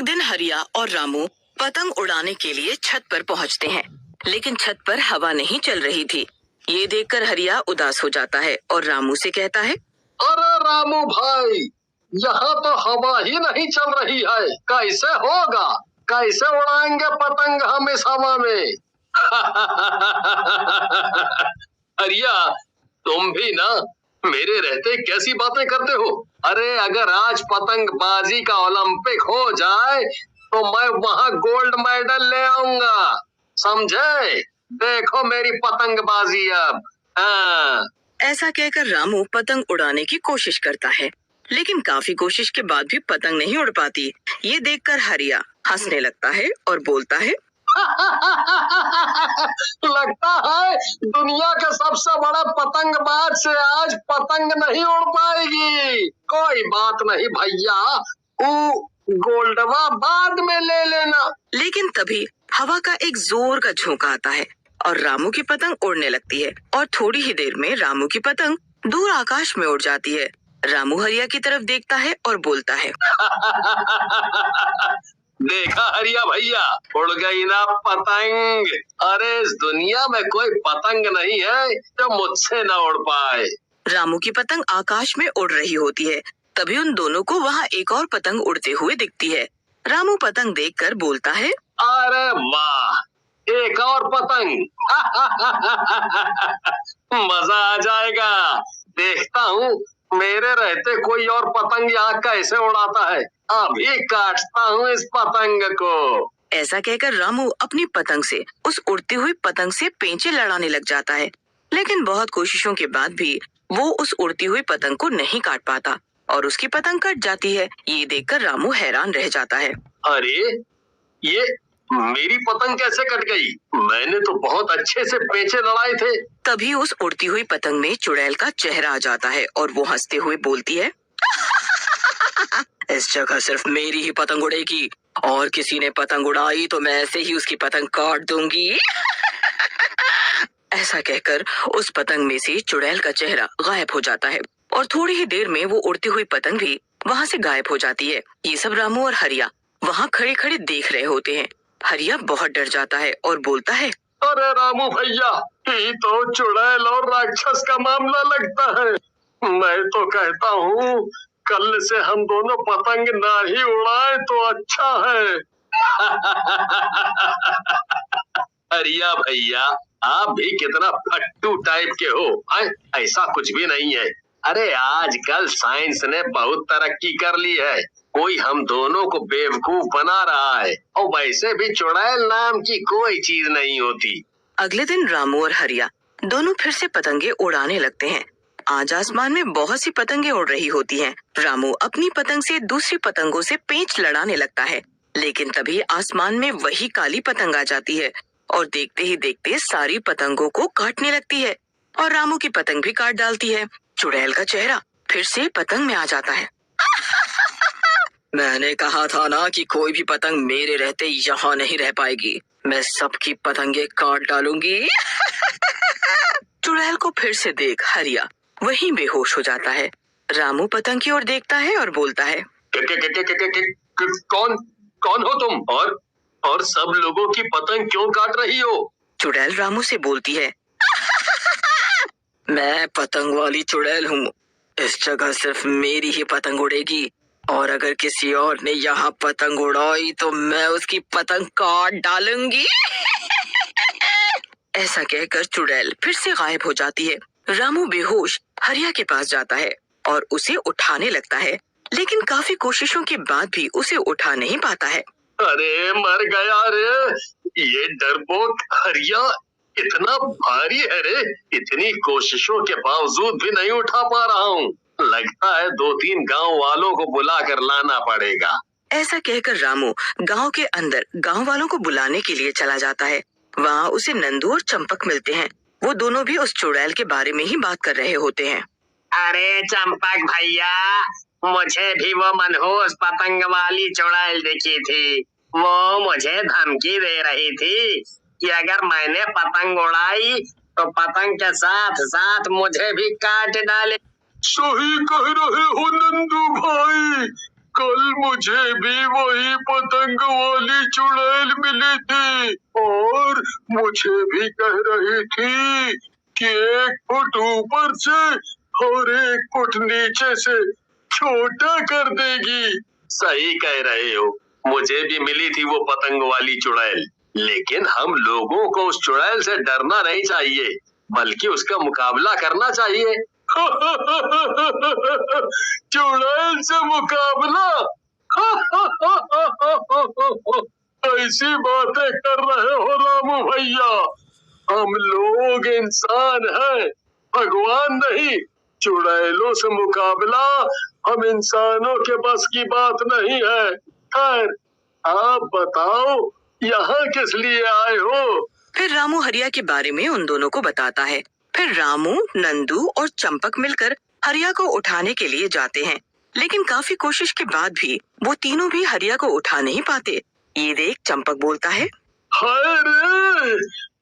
दिन हरिया और रामू पतंग उड़ाने के लिए छत पर पहुंचते हैं, लेकिन छत पर हवा नहीं चल रही थी। ये देखकर हरिया उदास हो जाता है और रामू से कहता है, अरे रामू भाई, यहाँ तो हवा ही नहीं चल रही है, कैसे होगा? कैसे उड़ाएंगे पतंग हम इस हवा में? हरिया, तुम भी ना मेरे रहते कैसी बातें करते हो? अरे अगर आज पतंगबाजी का ओलंपिक हो जाए तो मैं वहाँ गोल्ड मेडल ले आऊंगा, समझे? देखो मेरी पतंगबाजी अब। हाँ। ऐसा कहकर रामू पतंग उड़ाने की कोशिश करता है, लेकिन काफी कोशिश के बाद भी पतंग नहीं उड़ पाती। ये देखकर हरिया हंसने लगता है और बोलता है, लगता है दुनिया का सबसे बड़ा पतंगबाज से आज पतंग नहीं उड़ पाएगी। कोई बात नहीं भैया, गोल्डवा बाद में ले लेना। लेकिन तभी हवा का एक जोर का झोंका आता है और रामू की पतंग उड़ने लगती है और थोड़ी ही देर में रामू की पतंग दूर आकाश में उड़ जाती है। रामू हरिया की तरफ देखता है और बोलता है, देखा हरिया भैया, उड़ गई ना पतंग। अरे इस दुनिया में कोई पतंग नहीं है जो मुझसे न उड़ पाए। रामू की पतंग आकाश में उड़ रही होती है। तभी उन दोनों को वहाँ एक और पतंग उड़ते हुए दिखती है। रामू पतंग देखकर बोलता है, अरे वाह, एक और पतंग। मजा आ जाएगा। देखता हूँ मेरे रहते कोई और पतंग यहाँ कैसे उड़ाता है। अभी काटता हूँ इस पतंग को। ऐसा कहकर रामू अपनी पतंग से उस उड़ती हुई पतंग से पेंचे लड़ाने लग जाता है, लेकिन बहुत कोशिशों के बाद भी वो उस उड़ती हुई पतंग को नहीं काट पाता और उसकी पतंग कट जाती है। ये देखकर रामू हैरान रह जाता है। अरे ये मेरी पतंग कैसे कट गई? मैंने तो बहुत अच्छे से पेंचे लड़ाए थे। तभी उस उड़ती हुई पतंग में चुड़ैल का चेहरा आ जाता है और वो हंसते हुए बोलती है, इस जगह सिर्फ मेरी ही पतंग उड़ेगी और किसी ने पतंग उड़ाई तो मैं ऐसे ही उसकी पतंग काट दूंगी। ऐसा कहकर उस पतंग में से चुड़ैल का चेहरा गायब हो जाता है और थोड़ी ही देर में वो उड़ती हुई पतंग भी वहाँ से गायब हो जाती है। ये सब रामू और हरिया वहाँ खड़े खड़े देख रहे होते हैं। हरिया बहुत डर जाता है और बोलता है, अरे रामू भैया, ये तो चुड़ैल और राक्षस का मामला लगता है। मैं तो कहता हूँ कल से हम दोनों पतंग ना ही उड़ाए तो अच्छा है। हरिया भैया, आप भी कितना फट्टू टाइप के हो। ऐसा कुछ भी नहीं है। अरे आजकल साइंस ने बहुत तरक्की कर ली है, कोई हम दोनों को बेवकूफ बना रहा है और वैसे भी चुड़ैल नाम की कोई चीज नहीं होती। अगले दिन रामू और हरिया दोनों फिर से पतंगे उड़ाने लगते हैं। आज आसमान में बहुत सी पतंगे उड़ रही होती हैं। रामू अपनी पतंग से दूसरी पतंगों से पेंच लड़ाने लगता है, लेकिन तभी आसमान में वही काली पतंग आ जाती है और देखते ही देखते सारी पतंगों को काटने लगती है और रामू की पतंग भी काट डालती है। चुड़ैल का चेहरा फिर से पतंग में आ जाता है। मैंने कहा था ना कि कोई भी पतंग मेरे रहते यहाँ नहीं रह पाएगी, मैं सबकी पतंगे काट डालूंगी। चुड़ैल को फिर से देख हरिया वहीं बेहोश हो जाता है। रामू पतंग की ओर देखता है और बोलता है, कौन कौन हो तुम और सब लोगों की पतंग क्यों काट रही हो? चुड़ैल रामू से बोलती है, मैं पतंग वाली चुड़ैल हूँ, इस जगह सिर्फ मेरी ही पतंग उड़ेगी और अगर किसी और ने यहाँ पतंग उड़ाई तो मैं उसकी पतंग काट डालूंगी। ऐसा कहकर चुड़ैल फिर से गायब हो जाती है। रामू बेहोश हरिया के पास जाता है और उसे उठाने लगता है, लेकिन काफी कोशिशों के बाद भी उसे उठा नहीं पाता है। अरे मर गया रे, ये डरपोक हरिया इतना भारी है रे, इतनी कोशिशों के बावजूद भी नहीं उठा पा रहा हूँ। लगता है 2-3 गांव वालों को बुला कर लाना पड़ेगा। ऐसा कहकर रामू गांव के अंदर गांव वालों को बुलाने के लिए चला जाता है। वहाँ उसे नंदू और चंपक मिलते हैं। वो दोनों भी उस चुड़ैल के बारे में ही बात कर रहे होते हैं। अरे चंपक भैया, मुझे भी वो मनहूस पतंग वाली चुड़ैल दिखी थी। वो मुझे धमकी दे रही थी कि अगर मैंने पतंग उड़ाई तो पतंग के साथ साथ मुझे भी काट डाले। सही कह रहे हो नंदू भाई, कल मुझे भी वही पतंग वाली चुड़ैल मिली थी और मुझे भी कह रही थी कि 1 फुट ऊपर से और 1 फुट नीचे से छोटा कर देगी। सही कह रहे हो, मुझे भी मिली थी वो पतंग वाली चुड़ैल, लेकिन हम लोगों को उस चुड़ैल से डरना नहीं चाहिए, बल्कि उसका मुकाबला करना चाहिए। चुड़ैल से मुकाबला? ऐसी बातें कर रहे हो रामू भैया? हम लोग इंसान हैं, भगवान नहीं। चुड़ैलों से मुकाबला हम इंसानों के बस की बात नहीं है। खैर, आप बताओ, यहाँ किस लिए आए हो? फिर रामू हरिया के बारे में उन दोनों को बताता है। फिर रामू, नंदू और चंपक मिलकर हरिया को उठाने के लिए जाते हैं, लेकिन काफी कोशिश के बाद भी वो तीनों भी हरिया को उठा नहीं पाते। ये देख चंपक बोलता है, हाय रे,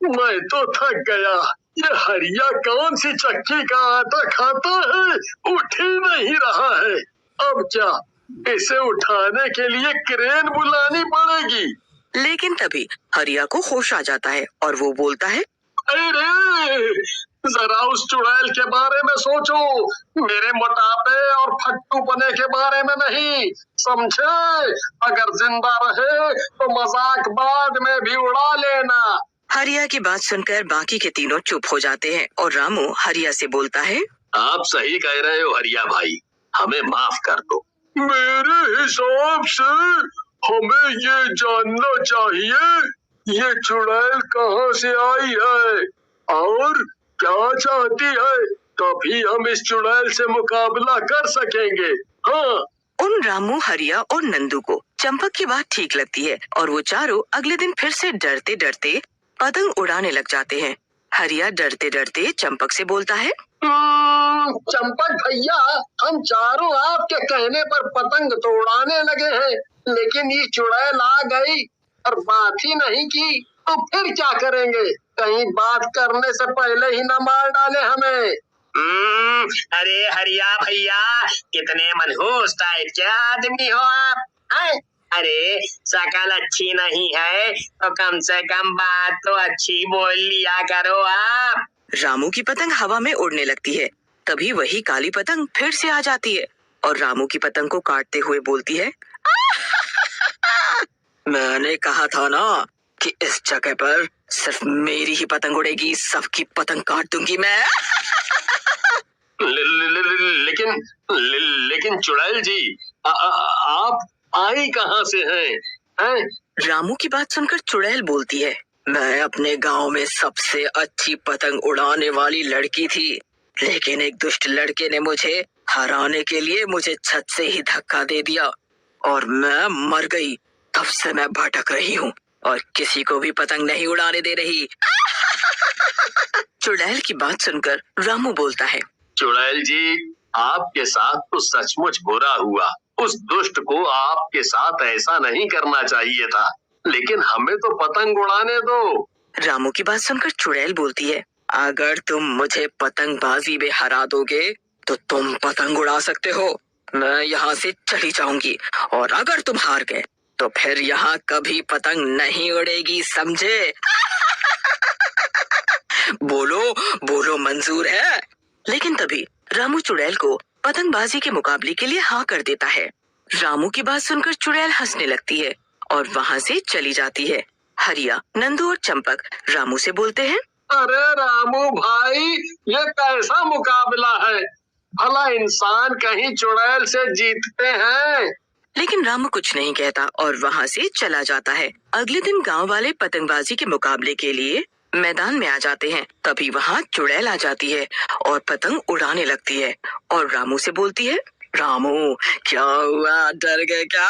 मैं तो थक गया। ये हरिया कौन सी चक्की का आटा खाता है, उठ ही नहीं रहा है। अब क्या इसे उठाने के लिए क्रेन बुलानी पड़ेगी? लेकिन तभी हरिया को होश आ जाता है और वो बोलता है, अरे जरा उस चुड़ैल के बारे में सोचो, मेरे मोटापे और फट्टूपने के बारे में नहीं, समझे? अगर जिंदा रहे तो मजाक बाद में भी उड़ा लेना। हरिया की बात सुनकर बाकी के तीनों चुप हो जाते हैं और रामू हरिया से बोलता है, आप सही कह रहे हो हरिया भाई, हमें माफ कर दो। मेरे हिसाब से हमें ये जानना चाहिए ये चुड़ैल कहाँ से आई है और क्या चाहती है, तभी हम इस चुड़ैल से मुकाबला कर सकेंगे। हाँ। उन रामू, हरिया और नंदू को चंपक की बात ठीक लगती है और वो चारों अगले दिन फिर से डरते डरते पतंग उड़ाने लग जाते हैं। हरिया डरते डरते चंपक से बोलता है, चंपक भैया, हम चारों आपके कहने पर पतंग तो उड़ाने लगे हैं, लेकिन ये चुड़ैल आ गई और बात ही नहीं की, तो फिर क्या करेंगे? कहीं बात करने से पहले ही न मार डाले हमें। अरे हरिया भैया, कितने मनहूस टाइप के आदमी हो आप, हैं? अरे शकल अच्छी नहीं है तो कम से कम बात तो अच्छी बोल लिया करो आप। रामू की पतंग हवा में उड़ने लगती है। तभी वही काली पतंग फिर से आ जाती है और रामू की पतंग को काटते हुए बोलती है, मैंने कहा था ना कि इस जगह पर सिर्फ मेरी ही पतंग उड़ेगी, सबकी पतंग काट दूंगी मैं। लेकिन चुड़ैल जी, आप आई कहाँ से हैं? रामू की बात सुनकर चुड़ैल बोलती है, मैं अपने गांव में सबसे अच्छी पतंग उड़ाने वाली लड़की थी, लेकिन एक दुष्ट लड़के ने मुझे हराने के लिए मुझे छत से ही धक्का दे दिया और मैं मर गई। तब से मैं भटक रही हूँ और किसी को भी पतंग नहीं उड़ाने दे रही। चुड़ैल की बात सुनकर रामू बोलता है, चुड़ैल जी, आपके साथ तो सचमुच बुरा हुआ। उस दुष्ट को आपके साथ ऐसा नहीं करना चाहिए था, लेकिन हमें तो पतंग उड़ाने दो। रामू की बात सुनकर चुड़ैल बोलती है, अगर तुम मुझे पतंगबाजी में हरा दोगे तो तुम पतंग उड़ा सकते हो, मैं यहाँ से चली जाऊंगी, और अगर तुम हार गए तो फिर यहाँ कभी पतंग नहीं उड़ेगी, समझे? बोलो बोलो, मंजूर है? लेकिन तभी रामू चुड़ैल को पतंगबाजी के मुकाबले के लिए हाँ कर देता है। रामू की बात सुनकर चुड़ैल हंसने लगती है और वहाँ से चली जाती है। हरिया, नंदू और चंपक रामू से बोलते हैं, अरे रामू भाई, ये कैसा मुकाबला है? भला इंसान कहीं चुड़ैल से जीतते हैं? लेकिन रामू कुछ नहीं कहता और वहाँ से चला जाता है। अगले दिन गांव वाले पतंगबाजी के मुकाबले के लिए मैदान में आ जाते हैं। तभी वहाँ चुड़ैल आ जाती है और पतंग उड़ाने लगती है और रामू से बोलती है, रामू क्या हुआ, डर गए क्या?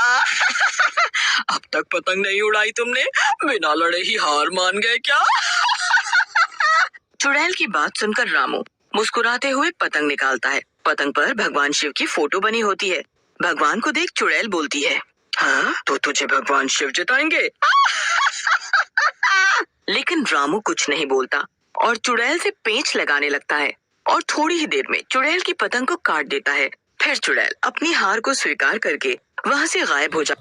अब तक पतंग नहीं उड़ाई तुमने, बिना लड़े ही हार मान गए क्या? चुड़ैल की बात सुनकर रामू मुस्कुराते हुए पतंग निकालता है। पतंग पर भगवान शिव की फोटो बनी होती है। भगवान को देख चुड़ैल बोलती है, हाँ तो तुझे भगवान शिव जिताएंगे। लेकिन रामू कुछ नहीं बोलता और चुड़ैल से पेंच लगाने लगता है और थोड़ी ही देर में चुड़ैल की पतंग को काट देता है। फिर चुड़ैल अपनी हार को स्वीकार करके वहाँ से गायब हो जा